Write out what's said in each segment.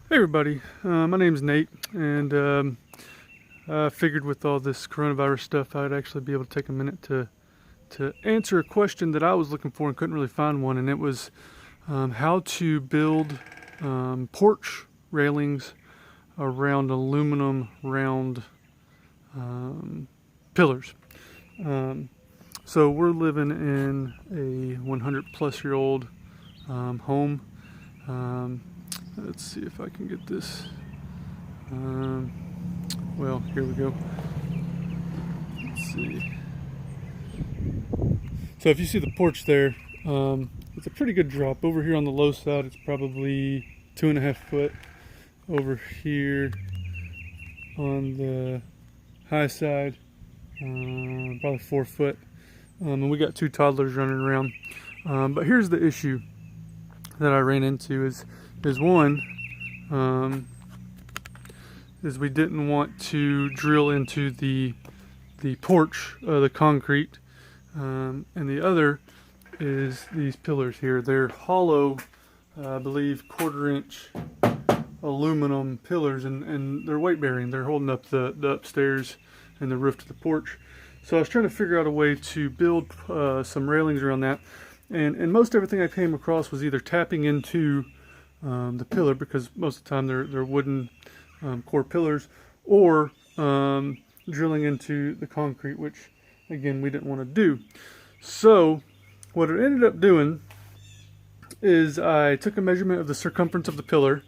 Hey everybody, my name's Nate, and I figured with all this coronavirus stuff I'd actually be able to take a minute to answer a question that I was looking for and couldn't really find one, and it was how to build porch railings around aluminum round pillars. Um, so we're living in a 100 plus year old home. Um, let's see if I can get this. Um, well, here we go. Let's see. So if you see the porch there, it's a pretty good drop. Over here on the low side, it's probably 2.5 foot. Over here on the high side, probably 4 foot. And we got two toddlers running around. But here's the issue that I ran into is one, is we didn't want to drill into the porch, the concrete, and the other is these pillars here. They're hollow, I believe, 1/4 inch aluminum pillars, and they're weight bearing. They're holding up the upstairs and the roof to the porch. So I was trying to figure out a way to build some railings around that, and most everything I came across was either tapping into the pillar, because most of the time they're wooden core pillars, or drilling into the concrete, which again we didn't want to do. So what it ended up doing is I took a measurement of the circumference of the pillar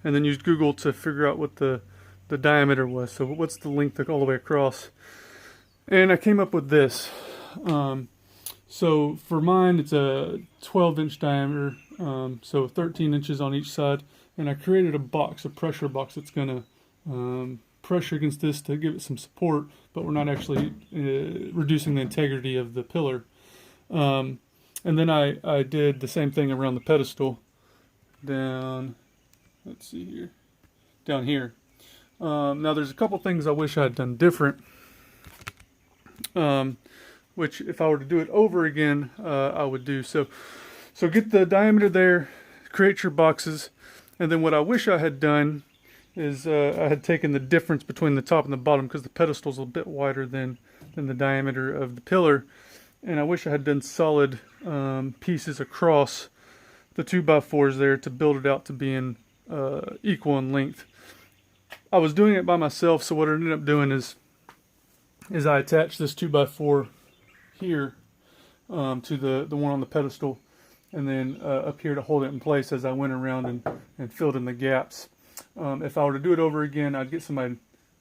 and then used Google to figure out what the diameter was. So what's the length all the way across? And I came up with this. So for mine, it's a 12-inch diameter, so 13 inches on each side. And I created a box, a pressure box that's going to pressure against this to give it some support, but we're not actually reducing the integrity of the pillar. And then I did the same thing around the pedestal down, let's see here, down here. Now there's a couple things I wish I had done different, which if I were to do it over again, I would do. So get the diameter there, create your boxes, and then what I wish I had done is I had taken the difference between the top and the bottom, because the pedestal's a bit wider than the diameter of the pillar, and I wish I had done solid pieces across the 2x4s there to build it out to being equal in length. I was doing it by myself, so what I ended up doing is I attached this 2x4 here to the one on the pedestal, and then up here to hold it in place as I went around and filled in the gaps. If I were to do it over again, I'd get somebody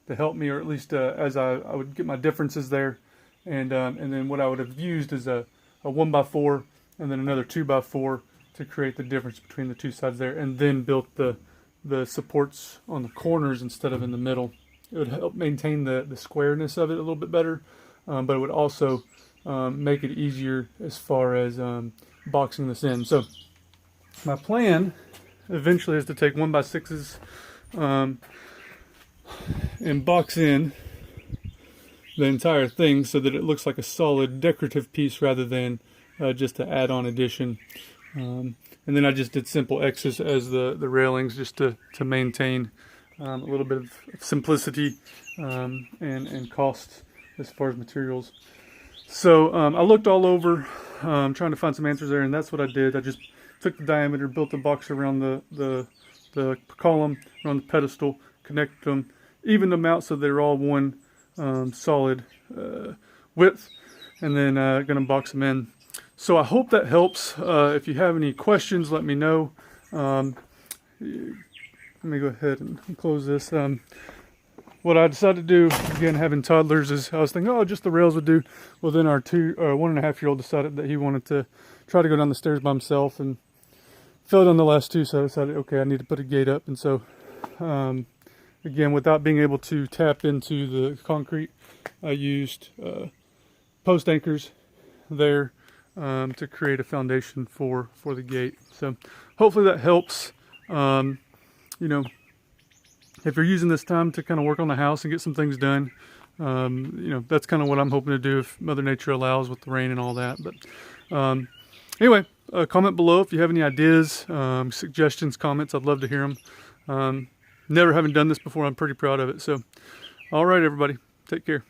to help me, or at least as I would get my differences there, and then what I would have used is a 1x4 and then another 2x4 to create the difference between the two sides there, and then built the supports on the corners instead of in the middle. It would help maintain the squareness of it a little bit better, but it would also make it easier as far as boxing this in. So my plan eventually is to take 1x6s and box in the entire thing so that it looks like a solid decorative piece rather than just an add-on addition. And then I just did simple X's as the railings, just to maintain a little bit of simplicity and cost as far as materials. So I looked all over, trying to find some answers there, and that's what I did. I just took the diameter, built a box around the column, around the pedestal, connected them, evened them out so they're all one solid width, and then going to box them in. So I hope that helps. If you have any questions, let me know. Let me go ahead and close this. What I decided to do, again, having toddlers, is I was thinking, oh, just the rails would do. Well, then our 1.5-year-old decided that he wanted to try to go down the stairs by himself and fell down the last two. So I decided, okay, I need to put a gate up. And so, again, without being able to tap into the concrete, I used post anchors there to create a foundation for the gate. So hopefully that helps. You know, if you're using this time to kind of work on the house and get some things done, you know, that's kind of what I'm hoping to do if Mother Nature allows, with the rain and all that. But Anyway, comment below if you have any ideas, suggestions, comments. I'd love to hear them. Never having done this before, I'm pretty proud of it. So, all right, everybody, take care.